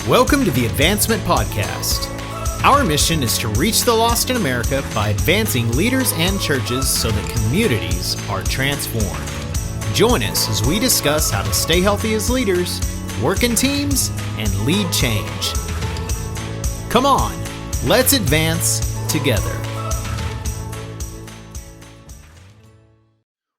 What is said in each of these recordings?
Welcome to the Advancement Podcast. Our mission is to reach the lost in America by advancing leaders and churches so that communities are transformed. Join us as we discuss how to stay healthy as leaders, work in teams, and lead change. Come on, let's advance together.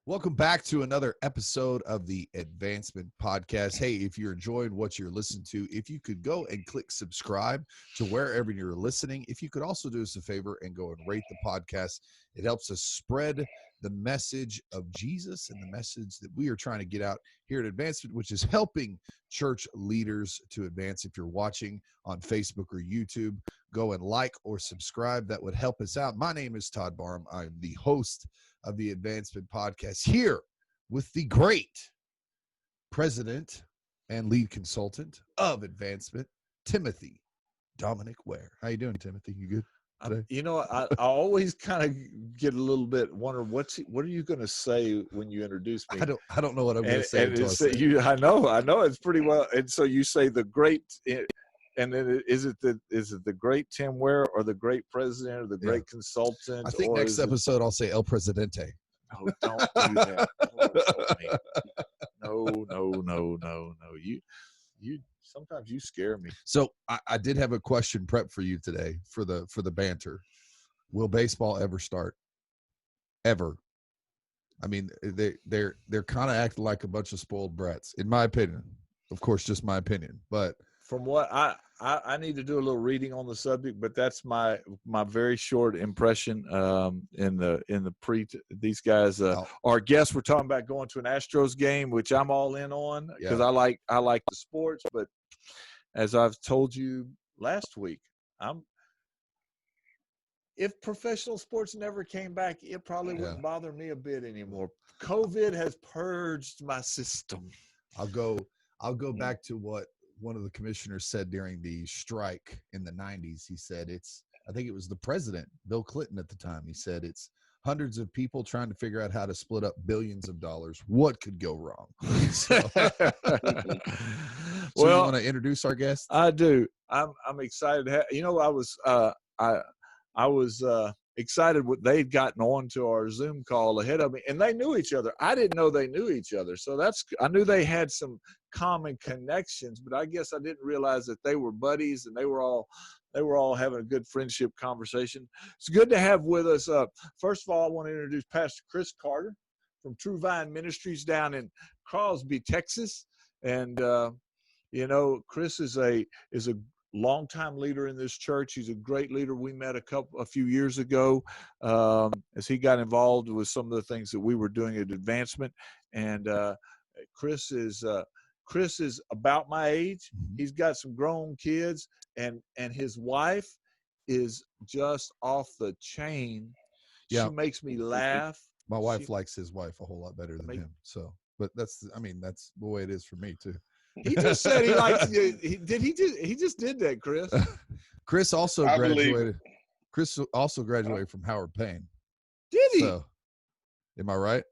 Welcome back to another episode of the Advancement Podcast. Hey, if you're enjoying what you're listening to, if you could go and click subscribe to wherever you're listening. If you could also do us a favor and go and rate the podcast, it helps us spread the message of Jesus and the message that we are trying to get out here at Advancement, which is helping church leaders to advance. If you're watching on Facebook or YouTube, go and like or subscribe. That would help us out. My name is Todd Barham. I'm the host of the Advancement Podcast, here with the great president and lead consultant of Advancement, Timothy Dominic Ware. How you doing, Timothy? You good today? I always kind of get a little bit wonder what are you going to say when you introduce me? I don't know what I'm going to say. I know it's pretty well. And so you say the great. And then is it the great Tim Ware or the great president or the great consultant? I think next episode I'll say El Presidente. No, don't do that. No. You sometimes you scare me. So I did have a question prepped for you today for the banter. Will baseball ever start? Ever? I mean, they're kind of acting like a bunch of spoiled brats, in my opinion. Of course, just my opinion, but. From what I need to do a little reading on the subject, but that's my very short impression. In the these guys, our guests were talking about going to an Astros game, which I'm all in on because I like the sports. But as I've told you last week, if professional sports never came back, it probably wouldn't bother me a bit anymore. COVID has purged my system. I'll go back to what one of the commissioners said during the strike in the 90s. He said I think it was the president, Bill Clinton at the time. He said it's hundreds of people trying to figure out how to split up billions of dollars. What could go wrong? So you want to introduce our guest? I do. I'm excited. I was excited what they'd gotten on to our Zoom call ahead of me, and they knew each other. I didn't know they knew each other, so I knew they had some common connections, but I guess I didn't realize that they were buddies and they were all having a good friendship conversation. It's good to have with us. First of all, I want to introduce Pastor Chris Carter from True Vine Ministries down in Crosby, Texas, and Chris is a longtime leader in this church. He's a great leader. We met a few years ago as he got involved with some of the things that we were doing at Advancement. And Chris is about my age. He's got some grown kids, and his wife is just off the chain. Yeah. She makes me laugh. My wife likes his wife a whole lot better than him. So, but that's the way it is for me too. He just said he likes you. He just did that, Chris. Chris also graduated. Chris also graduated from Howard Payne. Did he? So, am I right?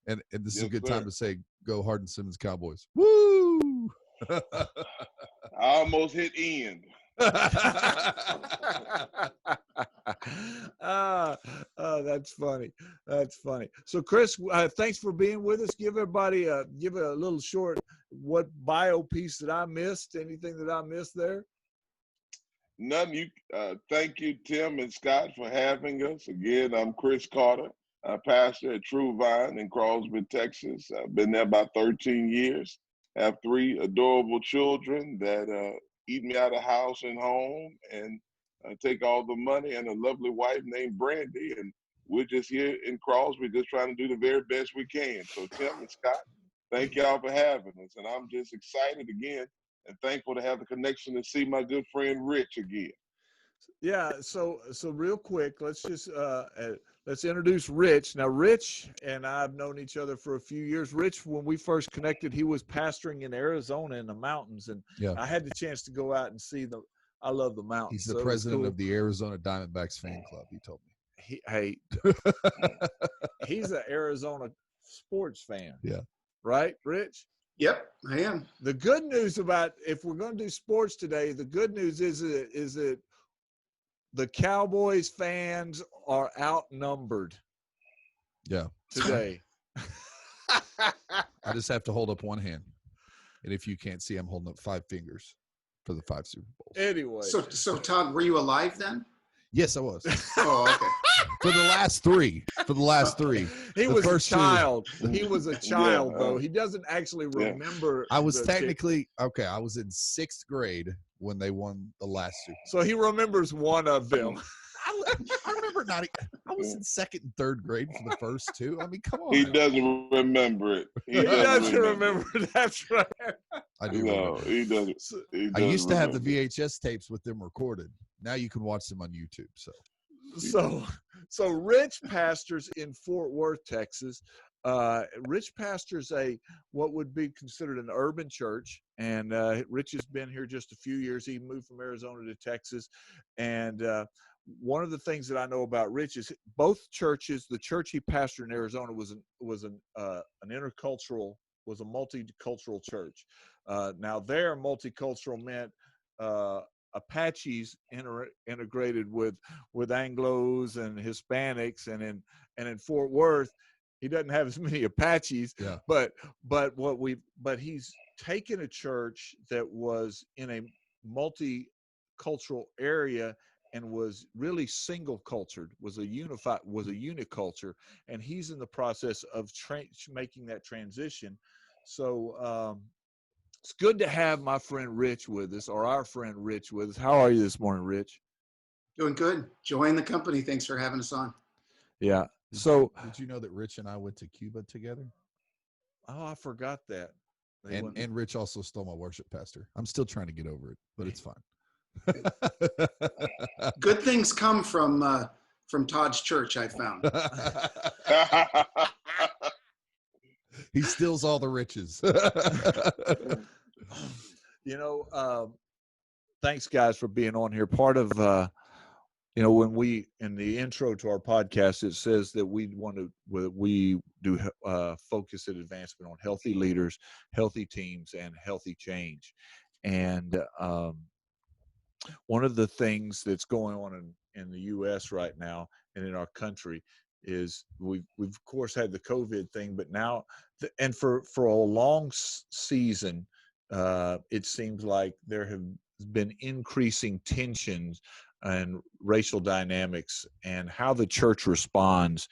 And this is a good time to say, go Hardin Simmons Cowboys. Woo! I almost hit end. That's funny. That's funny. So, Chris, thanks for being with us. Give everybody a little short what bio piece that I missed. Anything that I missed there? None. Thank you, Tim and Scott, for having us. Again, I'm Chris Carter, pastor at True Vine in Crosby, Texas. I've been there about 13 years. I have 3 adorable children that eat me out of house and home and take all the money, and a lovely wife named Brandy. And we're just here in Crosby just trying to do the very best we can. So Tim and Scott, thank y'all for having us. And I'm just excited again and thankful to have the connection to see my good friend Rich again. Yeah, so real quick, let's introduce Rich. Now, Rich and I have known each other for a few years. Rich, when we first connected, he was pastoring in Arizona in the mountains, and I had the chance to go out and see I love the mountains. He's the president of the Arizona Diamondbacks fan club, he told me. He's an Arizona sports fan. Yeah. Right, Rich? Yep, I am. The good news about, if we're going to do sports today, the good news is that the Cowboys fans are outnumbered Yeah. today. I just have to hold up one hand. And if you can't see, I'm holding up 5 fingers for the 5 Super Bowls. Anyway. So Todd, were you alive then? Yes, I was. Oh, okay. For the last 3. He The was a first 2. child. He was a child, Yeah, though. He doesn't actually remember. I was the technically, okay, I was in 6th grade when they won the last Super Bowl. So he remembers one of them. I remember I was in 2nd and 3rd grade for the first 2. I mean, come on. He doesn't remember it. He doesn't remember. That's right. I do No, remember. he doesn't. I used to have the VHS tapes with them recorded. Now you can watch them on YouTube. So Rich pastors in Fort Worth, Texas. Rich pastors what would be considered an urban church, and Rich has been here just a few years. He moved from Arizona to Texas, and one of the things that I know about Rich is both churches. The church he pastored in Arizona was an intercultural, was a multicultural church. Now there, multicultural meant Apaches integrated with Anglos and Hispanics, and in Fort Worth, he doesn't have as many Apaches. Yeah. But he's taken a church that was in a multicultural area and was really single cultured, was a uniculture, and he's in the process of making that transition. So it's good to have my friend Rich with us, or our friend Rich with us. How are you this morning, Rich? Doing good. Enjoying the company. Thanks for having us on. Yeah. So did you know that Rich and I went to Cuba together? Oh, I forgot that. And Rich also stole my worship pastor. I'm still trying to get over it, but it's fine. Good things come from Todd's church, I found. He steals all the riches. Thanks guys for being on here. Part of when we, in the intro to our podcast, it says that we do focus and advancement on healthy leaders, healthy teams, and healthy change. And one of the things that's going on in the U.S. right now and in our country is we've of course had the COVID thing, but now and for a long season, it seems like there have been increasing tensions and racial dynamics, and how the church responds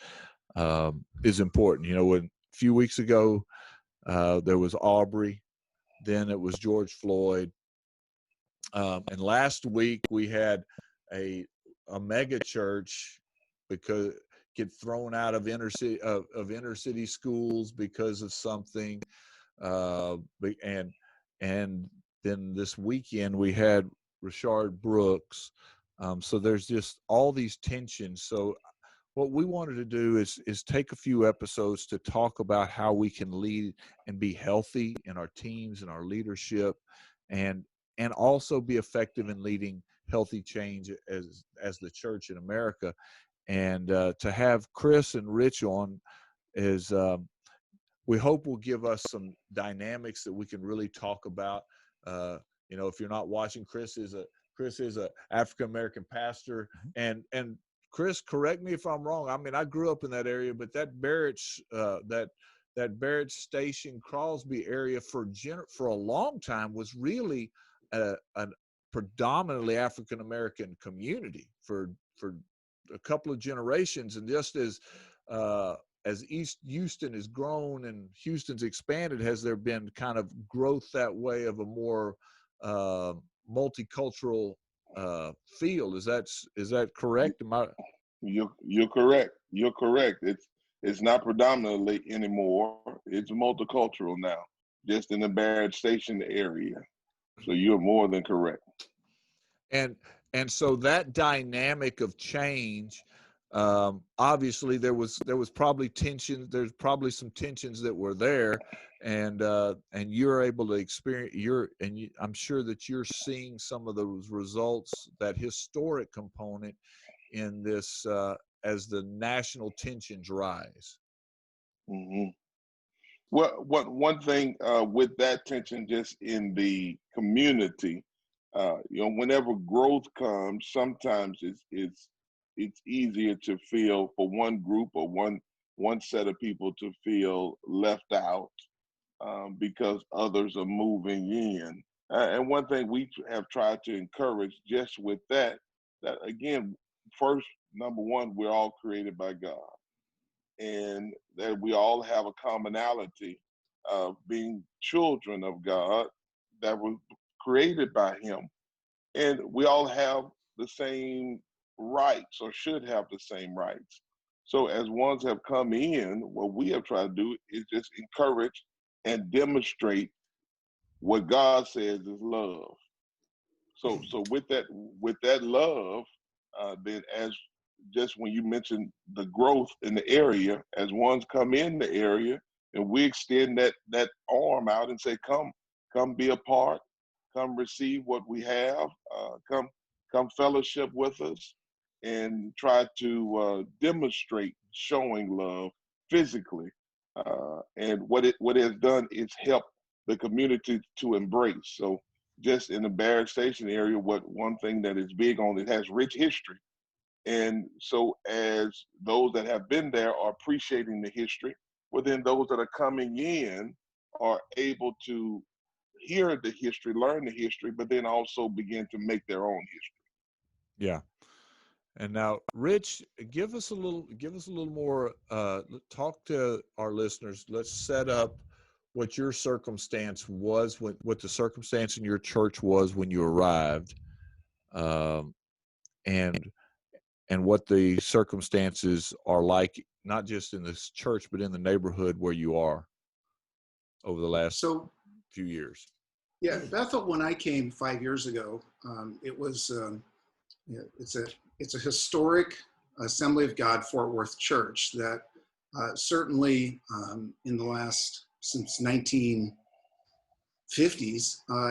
is important. When a few weeks ago there was Aubrey, then it was George Floyd, and last week we had a mega church get thrown out of inner city schools because of something, and then this weekend we had Rashard Brooks. So there's just all these tensions. So what we wanted to do is take a few episodes to talk about how we can lead and be healthy in our teams and our leadership, and also be effective in leading healthy change as the church in America. And to have Chris and Rich on is we hope will give us some dynamics that we can really talk about. If you're not watching, Chris is a African American pastor, and Chris, correct me if I'm wrong. I mean, I grew up in that area, but that Barrett Barrett Station, Crosby area for a long time was really a predominantly African American community for a couple of generations. And just as East Houston has grown and Houston's expanded, has there been kind of growth that way of a more multicultural feel? Is that correct? You're correct. You're correct. It's not predominantly anymore. It's multicultural now, just in the Barrett Station area. So you're more than correct. And so that dynamic of change, obviously there was probably tension. There's probably some tensions that were there, and you're able to experience I'm sure that you're seeing some of those results, that historic component in this as the national tensions rise. Mm-hmm. Well, one thing with that tension just in the community, whenever growth comes, sometimes it's easier to feel for one group or one set of people to feel left out because others are moving in. And one thing we have tried to encourage just with that again, first, number one, we're all created by God, and that we all have a commonality of being children of God that were created by Him. And we all have the same rights or should have the same rights. So, as ones have come in, what we have tried to do is just encourage and demonstrate what God says is love. So with that love, then as just when you mentioned the growth in the area, as ones come in the area, and we extend that arm out and say, come be a part, come receive what we have, come fellowship with us, and try to demonstrate showing love physically. And what it has done is help the community to embrace. So just in the Barrett Station area, one thing that is big on, it has rich history. And so as those that have been there are appreciating the history, well, then those that are coming in are able to hear the history, learn the history, but then also begin to make their own history. Yeah. And now, Rich, give us a little more. Talk to our listeners. Let's set up what your circumstance was, what the circumstance in your church was when you arrived, and what the circumstances are like, not just in this church, but in the neighborhood where you are over the last few years. Yeah, Bethel, when I came 5 years ago, it was it's a historic Assembly of God Fort Worth church that certainly in the last, since 1950s,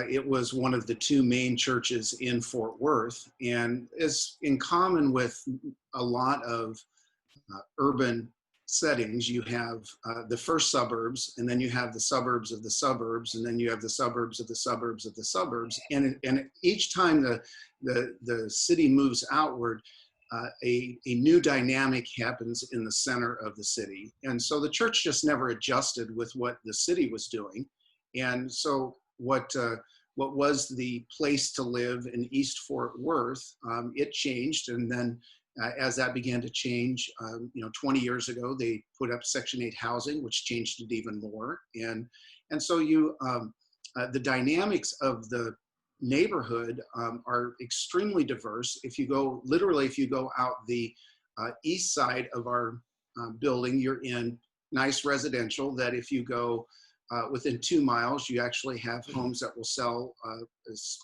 it was one of the two main churches in Fort Worth, and is in common with a lot of urban settings. You have the first suburbs, and then you have the suburbs of the suburbs, and then you have the suburbs of the suburbs of the suburbs. And each time the city moves outward, a new dynamic happens in the center of the city. And so the church just never adjusted with what the city was doing. And so what was the place to live in East Fort Worth, it changed. And then as that began to change, 20 years ago, they put up Section 8 housing, which changed it even more. And so the dynamics of the neighborhood are extremely diverse. If you go out the east side of our building, you're in nice residential that if you go within 2 miles, you actually have homes that will sell as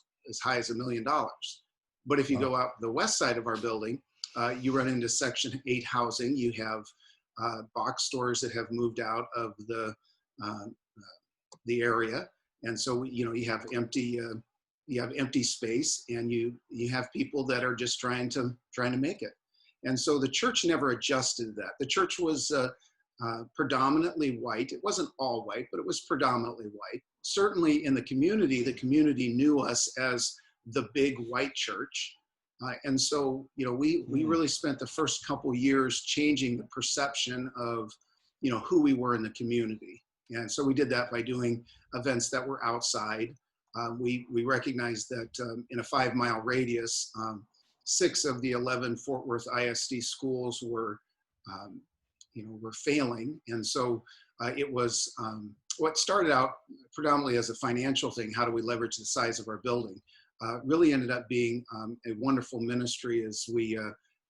high as $1 million. But if you go out the west side of our building, you run into Section 8 housing. You have box stores that have moved out of the area, and so you have empty space, and you have people that are just trying to make it. And so the church never adjusted that. The church was predominantly white. It wasn't all white, but it was predominantly white. Certainly in the community knew us as the big white church. And so, we really spent the first couple years changing the perception of, who we were in the community. And so we did that by doing events that were outside. We recognized that in a 5-mile radius, 6 of the 11 Fort Worth ISD schools were failing. And so it was what started out predominantly as a financial thing. How do we leverage the size of our building? Really ended up being a wonderful ministry as we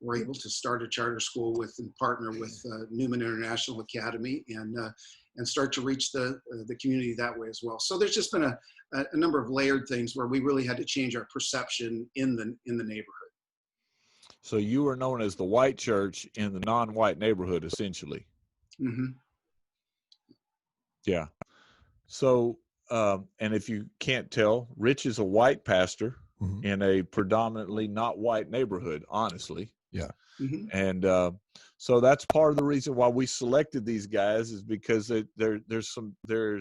were able to start a charter school and partner with Newman International Academy and start to reach the community that way as well. So there's just been a number of layered things where we really had to change our perception in the neighborhood. So you were known as the white church in the non-white neighborhood, essentially. Mm-hmm. Yeah. So, and if you can't tell, Rich is a white pastor in a predominantly not white neighborhood, honestly. Yeah. Mm-hmm. And so that's part of the reason why we selected these guys, is because there's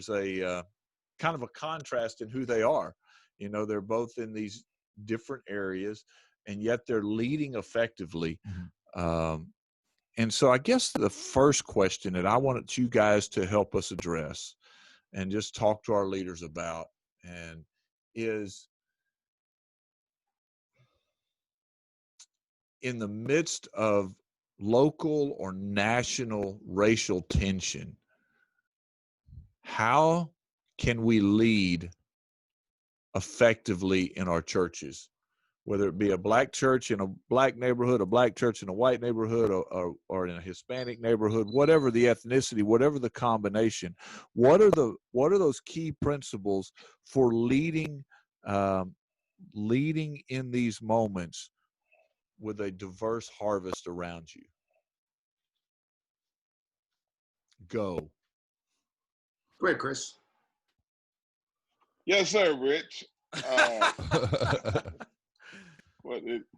a kind of a contrast in who they are. You know, they're both in these different areas, and yet they're leading effectively. And so I guess the first question that I wanted you guys to help us address and just talk to our leaders about, and is, in the midst of local or national racial tension, how can we lead effectively in our churches, whether it be a black church in a black neighborhood, a black church in a white neighborhood, or in a Hispanic neighborhood, whatever the ethnicity, whatever the combination? What are those key principles for leading in these moments with a diverse harvest around you? Go. Go ahead, Chris. Yes, sir, Rich.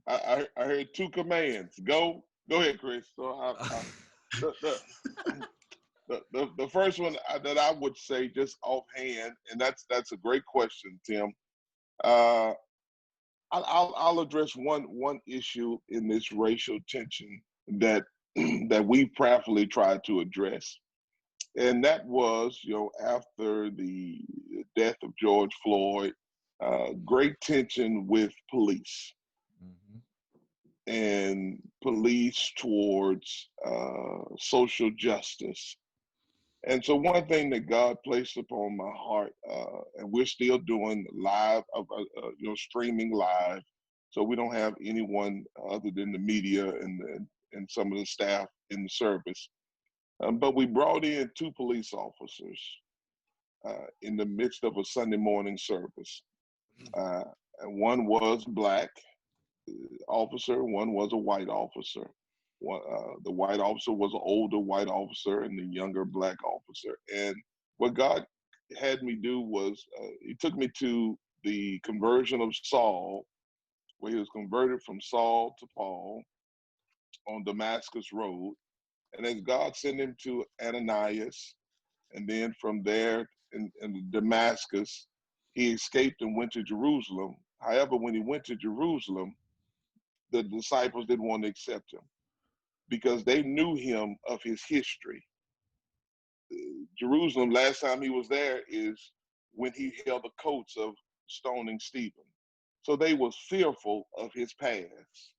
I heard two commands. Go ahead, Chris. So the first one that I would say just offhand, and that's a great question, Tim. I'll address one issue in this racial tension that that we prayerfully tried to address, and that was, after the death of George Floyd, great tension with police and police towards social justice. And so one thing that God placed upon my heart, and we're still doing live, streaming live, so we don't have anyone other than the media and some of the staff in the service. But we brought in two police officers in the midst of a Sunday morning service. And one was black officer, one was a white officer. The white officer was an older white officer and the younger black officer. And what God had me do was, he took me to the conversion of Saul, where he was converted from Saul to Paul on Damascus Road. And as God sent him to Ananias, and then from there in Damascus, he escaped and went to Jerusalem. However, when he went to Jerusalem, the disciples didn't want to accept him because they knew him of his history. Jerusalem, last time he was there is when he held the coats of stoning Stephen. So they was fearful of his past.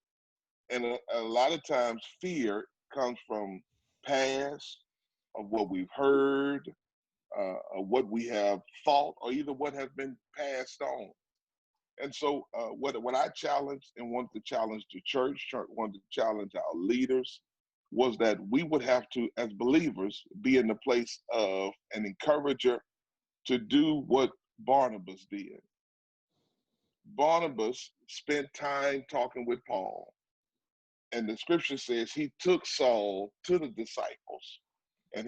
And a lot of times fear comes from past, of what we've heard, of what we have thought, or either what has been passed on. And so what I challenged and wanted to challenge the church, wanted to challenge our leaders, was that we would have to, as believers, be in the place of an encourager to do what Barnabas did. Barnabas spent time talking with Paul. And the scripture says he took Saul to the disciples, and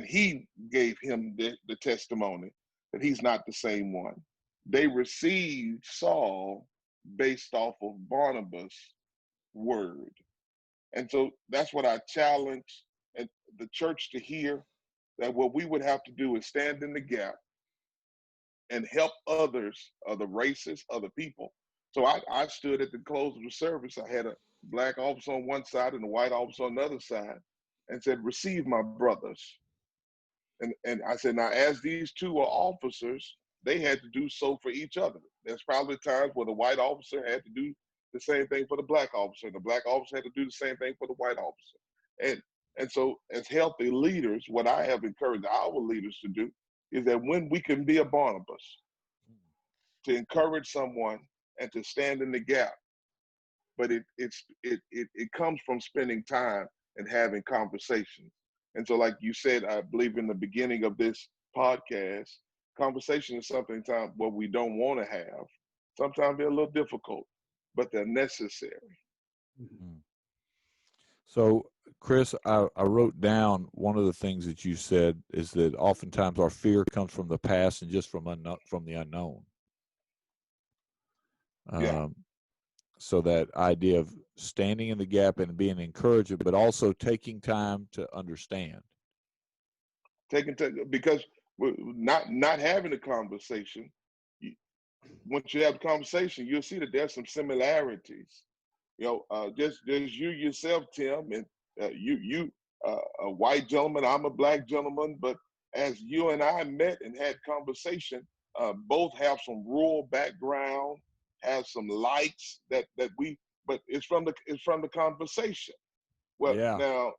he gave him the testimony that he's not the same one. They received Saul based off of Barnabas' word. And so that's what I challenge the church to hear, that what we would have to do is stand in the gap and help others, other races, other people. So I stood at the close of the service. I had a black officer on one side and a white officer on the other side, and said, receive my brothers. And I said, now, as these two are officers, they had to do so for each other. There's probably times where the white officer had to do the same thing for the black officer, and the black officer had to do the same thing for the white officer. And so as healthy leaders, what I have encouraged our leaders to do is that when we can be a Barnabas, to encourage someone and to stand in the gap, but it comes from spending time and having conversations. And so, like you said, I believe in the beginning of this podcast, conversation is something what we don't want to have. Sometimes they're a little difficult, but they're necessary. Mm-hmm. So, Chris, I wrote down one of the things that you said is that oftentimes our fear comes from the past and just from the unknown. Yeah. So that idea of standing in the gap and being encouraging, but also taking time to understand. Because not having a conversation, once you have a conversation, you'll see that there's some similarities. Just you yourself, Tim, and you a white gentleman, I'm a black gentleman, but as you and I met and had conversation, both have some rural background, have some likes that we, but it's from the conversation. Well, Yeah. now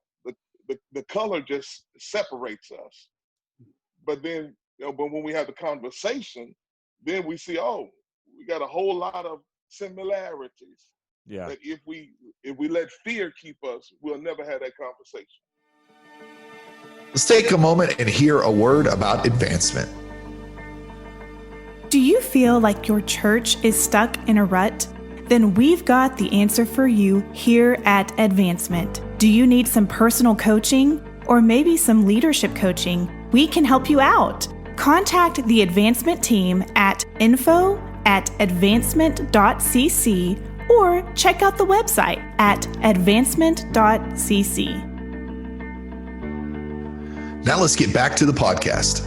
the color just separates us, but then but when we have the conversation, then we see, oh, we got a whole lot of similarities. Yeah. That if we let fear keep us, we'll never have that conversation. Let's take a moment and hear a word about advancement. Do you feel like your church is stuck in a rut? Then we've got the answer for you here at Advancement. Do you need some personal coaching or maybe some leadership coaching? We can help you out. Contact the Advancement team at info@advancement.cc or check out the website at advancement.cc. Now let's get back to the podcast.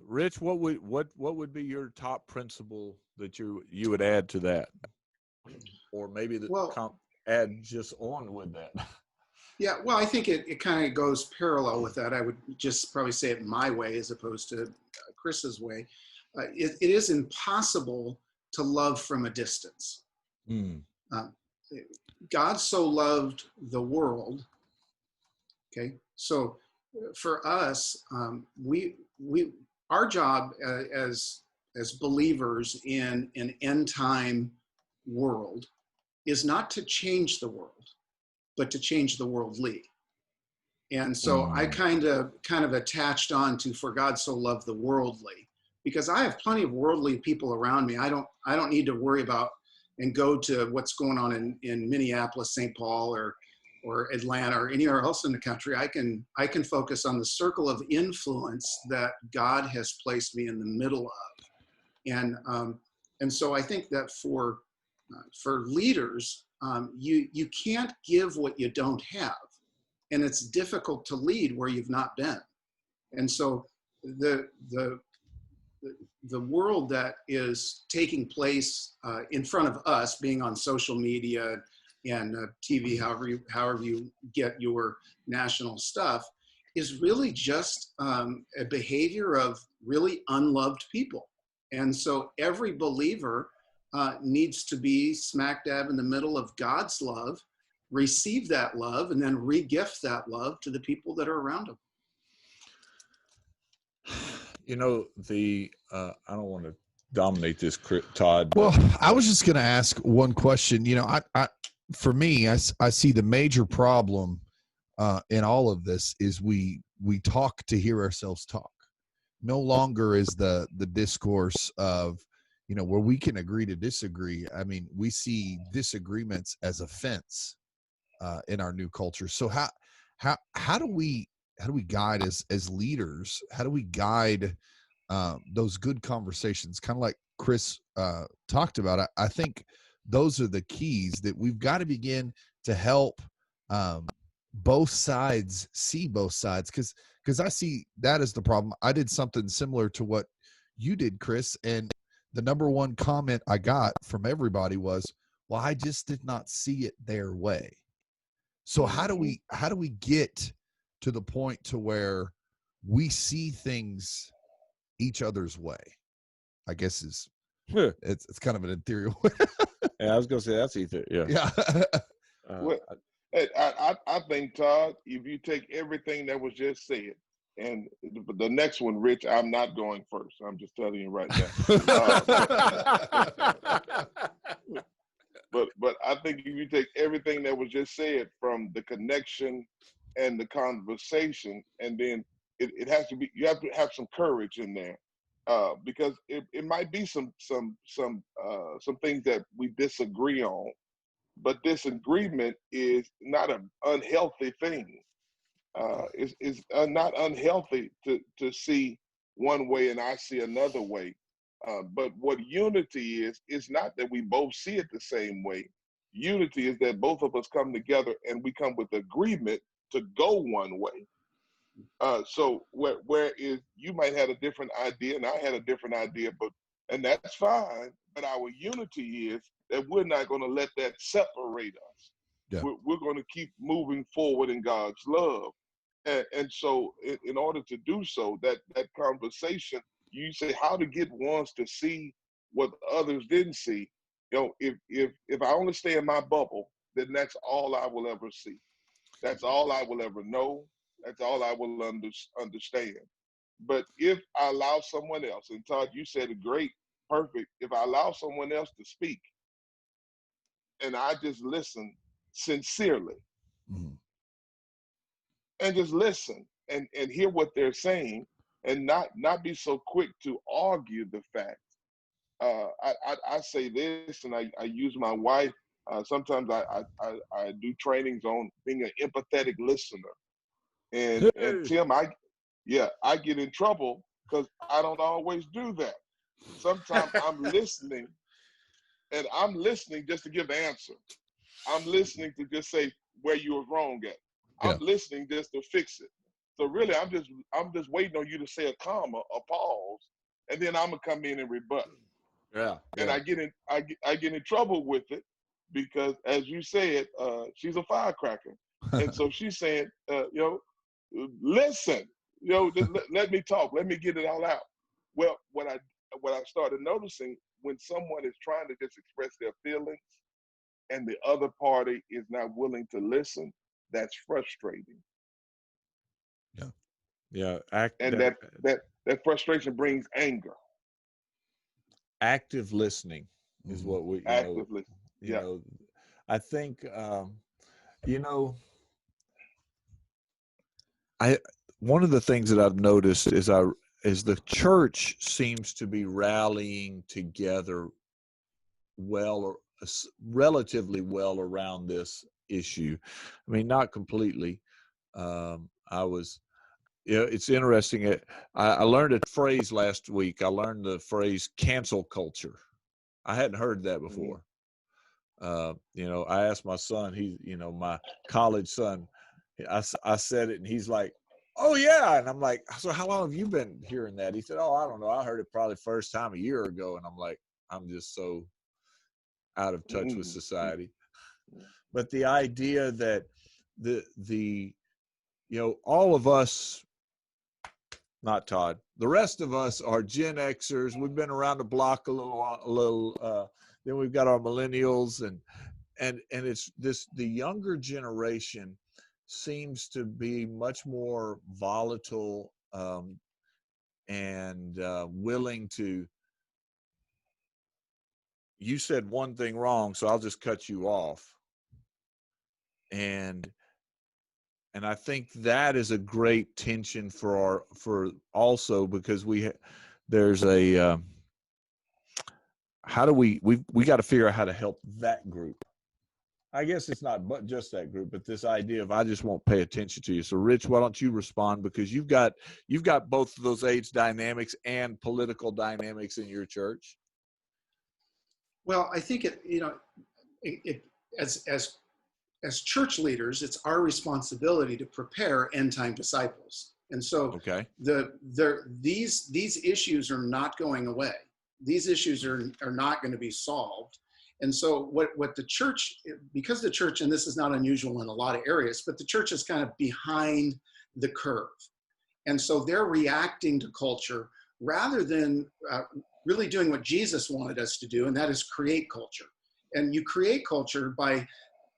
Rich, what would be your top principle that you would add to that, or maybe add just on with that? Yeah, well, I think it kind of goes parallel with that. I would just probably say it my way as opposed to Chris's way. It is impossible to love from a distance. God so loved the world. Okay, so for us, our job as believers in an end time world is not to change the world, but to change the worldly. And so I kind of attached on to "for God so loved the worldly," because I have plenty of worldly people around me. I don't need to worry about and go to what's going on in Minneapolis, St. Paul, or Atlanta, or anywhere else in the country. I can focus on the circle of influence that God has placed me in the middle of. And so I think that for leaders, you can't give what you don't have. And it's difficult to lead where you've not been. And so the world that is taking place in front of us, being on social media and TV, however you get your national stuff, is really just a behavior of really unloved people. And so every believer needs to be smack dab in the middle of God's love, receive that love, and then re-gift that love to the people that are around them. I don't want to dominate this, Todd. Well, I was just going to ask one question. For me, I see the major problem in all of this is we talk to hear ourselves talk. No longer is the discourse of, where we can agree to disagree. I mean, we see disagreements as offense in our new culture. So how do we guide as leaders? How do we guide those good conversations? Kind of like Chris talked about. I think those are the keys that we've got to begin to help both sides see both sides, because I see that as the problem. I did something similar to what you did, Chris, and the number one comment I got from everybody was, well, I just did not see it their way. So how do we get to the point to where we see things each other's way? I guess it's kind of an ethereal way. Yeah, I was going to say that's ether. Yeah. I think, Todd, if you take everything that was just said, and the next one, Rich, I'm not going first. I'm just telling you right now. But I think if you take everything that was just said, from the connection and the conversation, and then it has to be, you have to have some courage in there, because it might be some things that we disagree on, but disagreement is not an unhealthy thing. It's not unhealthy to see one way and I see another way. But what unity is not that we both see it the same way. Unity is that both of us come together and we come with agreement to go one way. So whereas you might have a different idea and I had a different idea, and that's fine. But our unity is that we're not going to let that separate us. Yeah. We're going to keep moving forward in God's love. And so in order to do so, that conversation, you say how to get ones to see what others didn't see. If I only stay in my bubble, then that's all I will ever see. That's all I will ever know. That's all I will understand. But if I allow someone else, and Todd, you said it great, perfect. If I allow someone else to speak, and I just listen sincerely, Mm-hmm. and just listen and hear what they're saying, and not be so quick to argue the fact. I say this, and I use my wife. Sometimes I do trainings on being an empathetic listener. And Tim, I get in trouble because I don't always do that. Sometimes I'm listening just to give the answer. I'm listening to just say where you were wrong at. I'm listening just to fix it. So really, I'm just waiting on you to say a comma, a pause, and then I'm gonna come in and rebut. Yeah. And I get in trouble with it because, as you said, she's a firecracker, and so she's saying, listen, just let me talk, let me get it all out. Well, what I started noticing, when someone is trying to just express their feelings and the other party is not willing to listen, that's frustrating. Yeah. And that frustration brings anger. Active listening is what we Actively. I think one of the things that I've noticed is the church seems to be rallying together well, or relatively well, around this issue. I mean, not completely. It's interesting. I learned a phrase last week. I learned the phrase cancel culture. I hadn't heard that before. I asked my son, my college son, I said it and he's like, oh yeah. And I'm like, so how long have you been hearing that? He said, oh, I don't know. I heard it probably first time a year ago. And I'm like, I'm just so out of touch with society. But the idea that all of us, not Todd, the rest of us are Gen Xers. We've been around the block a little. Then we've got our millennials, and it's the younger generation seems to be much more volatile and willing to. You said one thing wrong, so I'll just cut you off. And I think that is a great tension for also, because there's a how do we got to figure out how to help that group. I guess it's not but just that group, but this idea of I just won't pay attention to you. So Rich, why don't you respond, because you've got both of those age dynamics and political dynamics in your church. Well, I think as church leaders, it's our responsibility to prepare end-time disciples. And so these issues are not going away. These issues are not going to be solved. And so what the church, because the church, and this is not unusual in a lot of areas, but the church is kind of behind the curve. And so they're reacting to culture rather than really doing what Jesus wanted us to do, and that is create culture. And you create culture by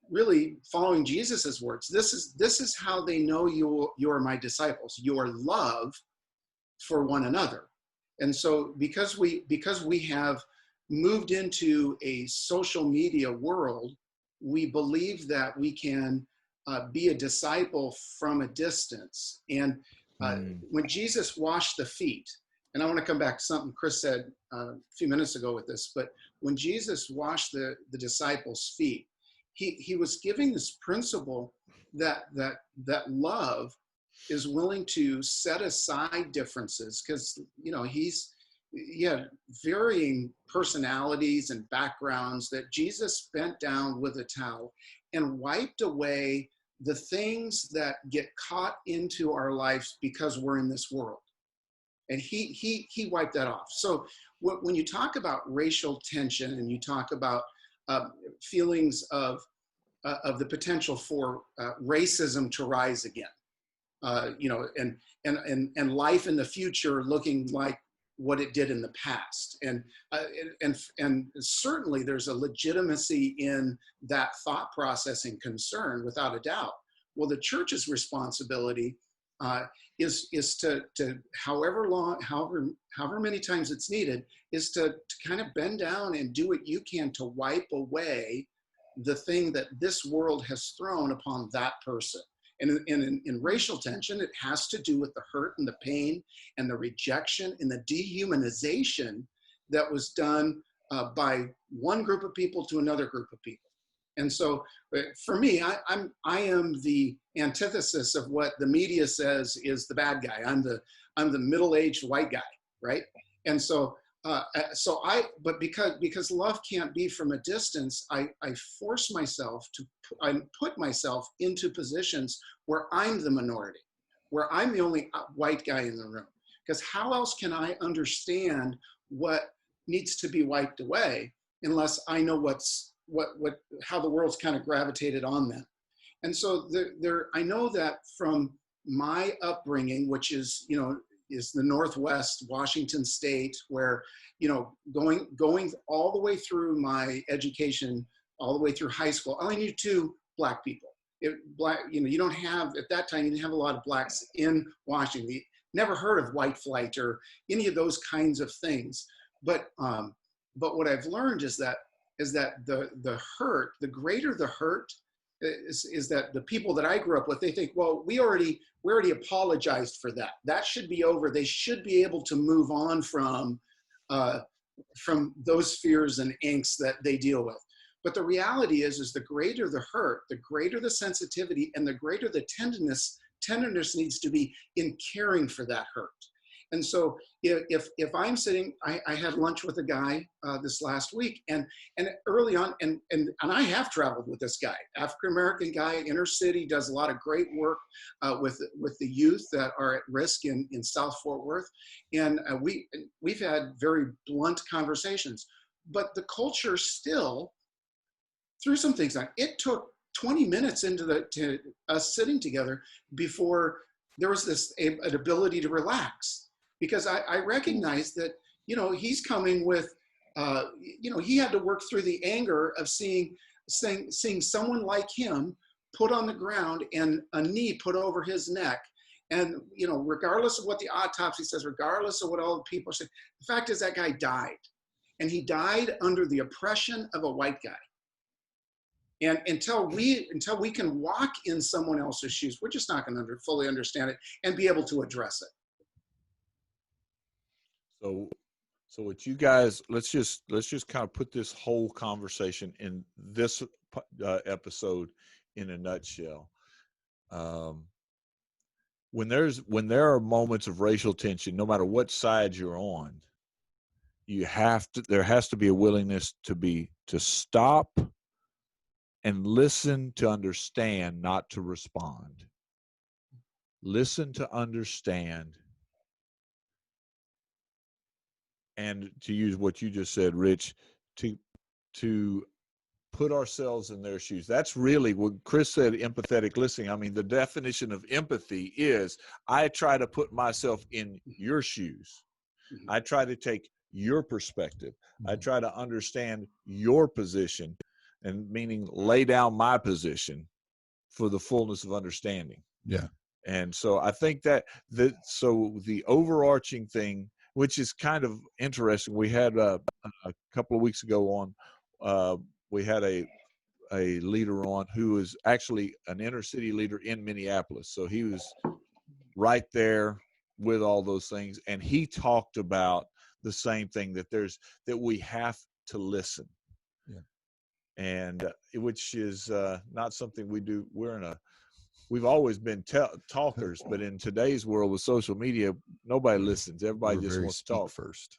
really following Jesus's words. This is how they know you are my disciples, your love for one another. And so because we have moved into a social media world, we believe that we can be a disciple from a distance. And when Jesus washed the feet, and I want to come back to something Chris said a few minutes ago with this, but when Jesus washed the disciples' feet, he was giving this principle that love is willing to set aside differences, because varying personalities and backgrounds, that Jesus bent down with a towel and wiped away the things that get caught into our lives because we're in this world. And he wiped that off. So when you talk about racial tension and you talk about feelings of the potential for racism to rise again, and life in the future looking like what it did in the past, and certainly there's a legitimacy in that thought process and concern, without a doubt. Well, the church's responsibility is to however many times it's needed, is to kind of bend down and do what you can to wipe away the thing that this world has thrown upon that person. And in racial tension, it has to do with the hurt and the pain and the rejection and the dehumanization that was done by one group of people to another group of people. And so for me, I am the antithesis of what the media says is the bad guy. I'm the middle-aged white guy, right? And so but because love can't be from a distance, I force myself I put myself into positions where I'm the minority, where I'm the only white guy in the room. Because how else can I understand what needs to be wiped away unless I know how the world's kind of gravitated on them. And so I know that from my upbringing, which is the Northwest Washington State, where, going all the way through my education, all the way through high school, I only knew 2 Black people. You don't have, at that time, you didn't have a lot of Blacks in Washington. You never heard of white flight or any of those kinds of things. But what I've learned is that the hurt, the greater the hurt, is that the people that I grew up with, they think, well, we already apologized for that. That should be over. They should be able to move on from those fears and angst that they deal with. But the reality is the greater the hurt, the greater the sensitivity, and the greater the tenderness needs to be in caring for that hurt. And so if I'm sitting, I had lunch with a guy this last week, and early on, and I have traveled with this guy, African-American guy, inner city, does a lot of great work with the youth that are at risk in South Fort Worth. And we've had very blunt conversations, but the culture still threw some things on. It took 20 minutes to us sitting together before there was an ability to relax. Because I recognize that, he's coming with, he had to work through the anger of seeing someone like him put on the ground and a knee put over his neck. And, regardless of what the autopsy says, regardless of what all the people say, the fact is that guy died. And he died under the oppression of a white guy. And until we can walk in someone else's shoes, we're just not going to fully understand it and be able to address it. So what you guys, let's just kind of put this whole conversation in this episode in a nutshell. When there are moments of racial tension, no matter what side you're on, there has to be a willingness to stop and listen to understand, not to respond. Listen to understand. And to use what you just said, Rich, to put ourselves in their shoes. That's really what Chris said, empathetic listening. I mean, the definition of empathy is I try to put myself in your shoes. I try to take your perspective. I try to understand your position, and meaning lay down my position for the fullness of understanding. Yeah. And so I think so the overarching thing, which is kind of interesting. We had a couple of weeks ago on, we had a leader on who is actually an inner city leader in Minneapolis. So he was right there with all those things. And he talked about the same thing, that we have to listen. Yeah. And which is not something we do. We're we've always been talkers, but in today's world with social media, nobody listens. Everybody just wants to talk first.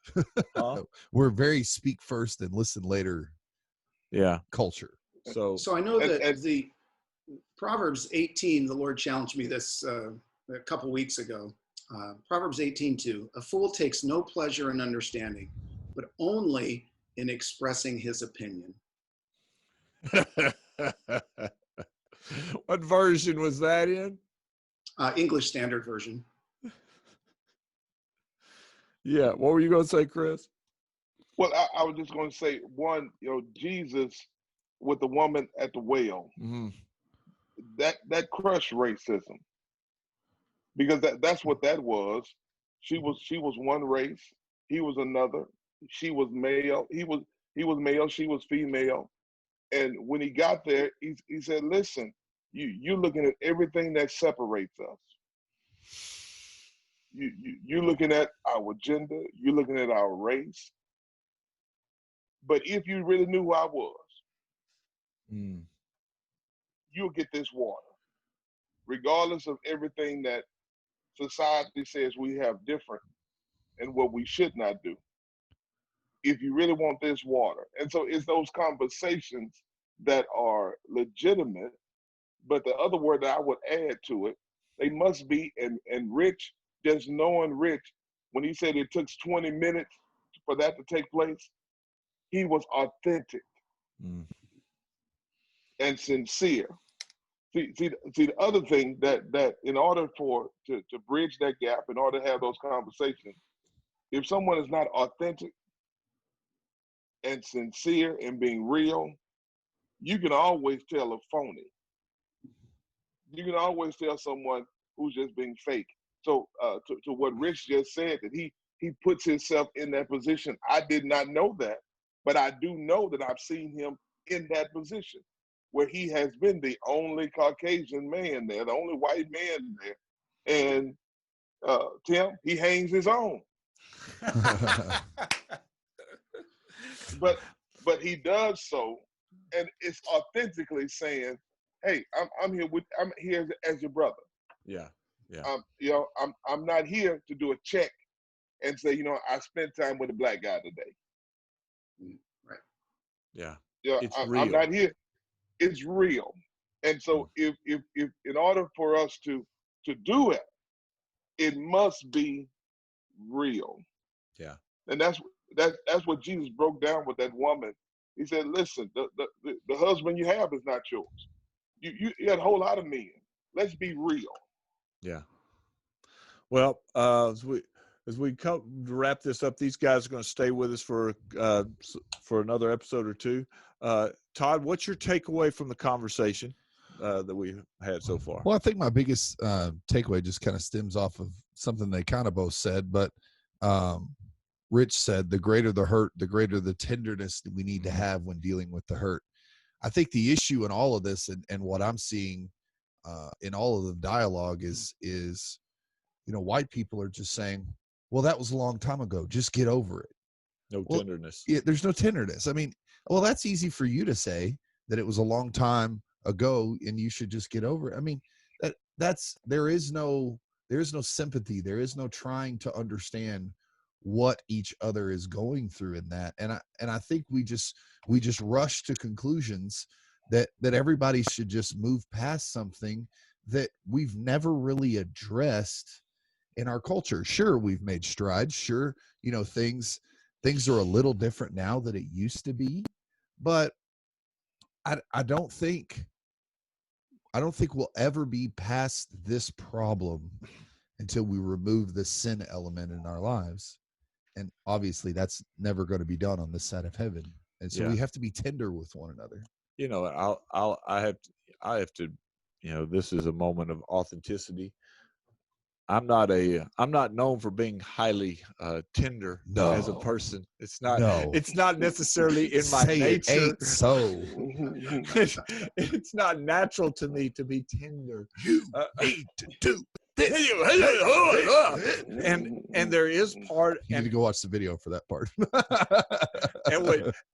Huh? We're very speak first and listen later. Yeah. Culture. So I know that and the Proverbs 18, the Lord challenged me this a couple weeks ago. Proverbs 18:2, a fool takes no pleasure in understanding, but only in expressing his opinion. what version was that in? English Standard Version. Yeah. What were you going to say, Chris? well, I was just going to say one. Jesus with the woman at the well, Mm-hmm. that crushed racism, because that's what that was. She was one race. He was another. She was male. He was male. She was female. And when he got there, he said, "Listen, you're looking at everything that separates us. You're looking at our gender. You're looking at our race. But if you really knew who I was, you'll get this water, regardless of everything that society says we have different and what we should not do. If you really want this water." And so it's those conversations that are legitimate. But the other word that I would add to it, they must be, and Rich, just knowing Rich, when he said it took 20 minutes for that to take place, he was authentic and sincere. See, the other thing that in order to bridge that gap, in order to have those conversations, if someone is not authentic and sincere and being real, you can always tell a phony. You can always tell someone who's just being fake. So to what Rich just said, that he puts himself in that position. I did not know that, but I do know that I've seen him in that position where he has been the only Caucasian man there, the only white man there. And Tim, he hangs his own. But he does so, and it's authentically saying, "Hey, I'm here as your brother. Yeah. I'm not here to do a check and say, I spent time with a black guy today. Right. Yeah. It's real. I'm not here. It's real." And so if in order for us to do it, it must be real. Yeah. And that's what Jesus broke down with that woman. He said, "Listen, the husband you have is not yours. You had a whole lot of men. Let's be real." Yeah. Well, as we come to wrap this up, these guys are going to stay with us for another episode or two. Todd, what's your takeaway from the conversation that we had so far? Well, I think my biggest takeaway just kind of stems off of something they kind of both said, but Rich said, the greater the hurt, the greater the tenderness that we need to have when dealing with the hurt. I think the issue in all of this and what I'm seeing in all of the dialogue is white people are just saying, well, that was a long time ago. Just get over it. No tenderness. Yeah, there's no tenderness. I mean, well, that's easy for you to say that it was a long time ago and you should just get over it. I mean, there is no sympathy. There is no trying to understand what each other is going through in that. And I think we just rush to conclusions that everybody should just move past something that we've never really addressed in our culture. Sure, we've made strides. Sure, things are a little different now than it used to be, but I don't think we'll ever be past this problem until we remove the sin element in our lives. And obviously that's never going to be done on this side of heaven. And so we have to be tender with one another. I have to, this is a moment of authenticity. I'm not known for being highly tender as a person. It's not necessarily in my nature. It ain't so. It's not natural to me to be tender. You need to do this. And there is part. You need to go watch the video for that part.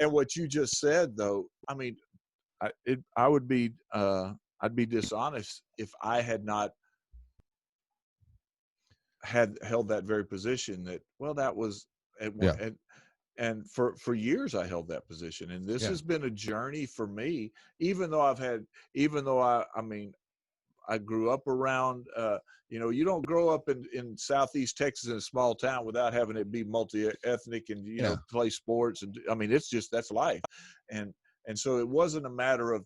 and what you just said, though, I mean, I would be I'd be dishonest if I had not had held that very position. That, well, that was at one, and for years I held that position, and this has been a journey for me. Even though I mean, I grew up around, you don't grow up in Southeast Texas in a small town without having it be multi-ethnic and, play sports. And I mean, that's life. And so it wasn't a matter of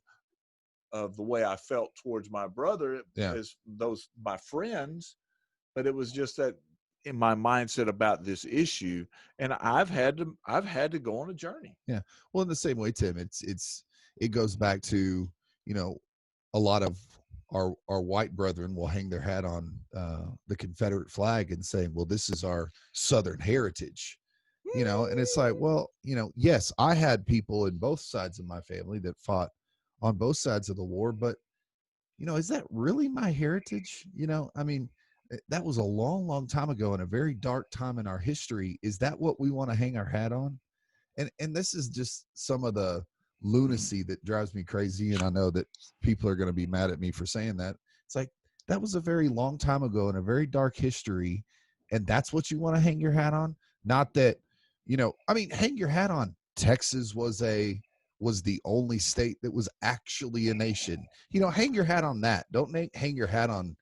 the way I felt towards my brother as my friends, but it was just that in my mindset about this issue. And I've had to go on a journey. Yeah. Well, in the same way, Tim, it goes back to, a lot of our white brethren will hang their hat on the Confederate flag and say, well, this is our Southern heritage, and it's like, well, yes, I had people in both sides of my family that fought on both sides of the war, but, is that really my heritage? I mean, that was a long, long time ago and a very dark time in our history. Is that what we want to hang our hat on? And this is just some of the lunacy that drives me crazy. And I know that people are going to be mad at me for saying that. It's like, that was a very long time ago in a very dark history. And that's what you want to hang your hat on? Not that, hang your hat on. Texas was the only state that was actually a nation. Hang your hat on that. Don't hang your hat on,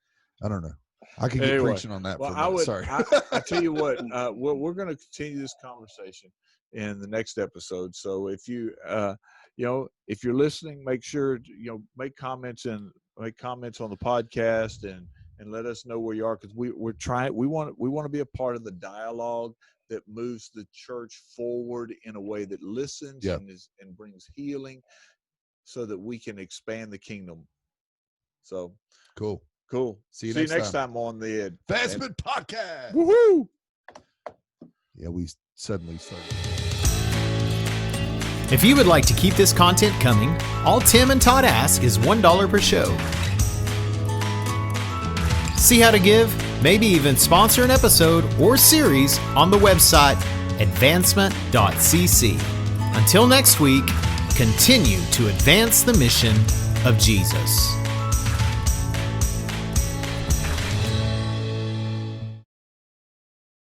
I don't know. I could get preaching on that. Well, for a minute. Sorry. I tell you what, we're going to continue this conversation in the next episode. So if you, if you're listening, make sure make comments on the podcast and let us know where you are, because we want to be a part of the dialogue that moves the church forward in a way that listens and brings healing, so that we can expand the kingdom. So cool. See you next time on the Advancement Podcast. Woohoo! Yeah, we suddenly started. If you would like to keep this content coming, all Tim and Todd ask is $1 per show. See how to give, maybe even sponsor an episode or series on the website advancement.cc. Until next week, continue to advance the mission of Jesus.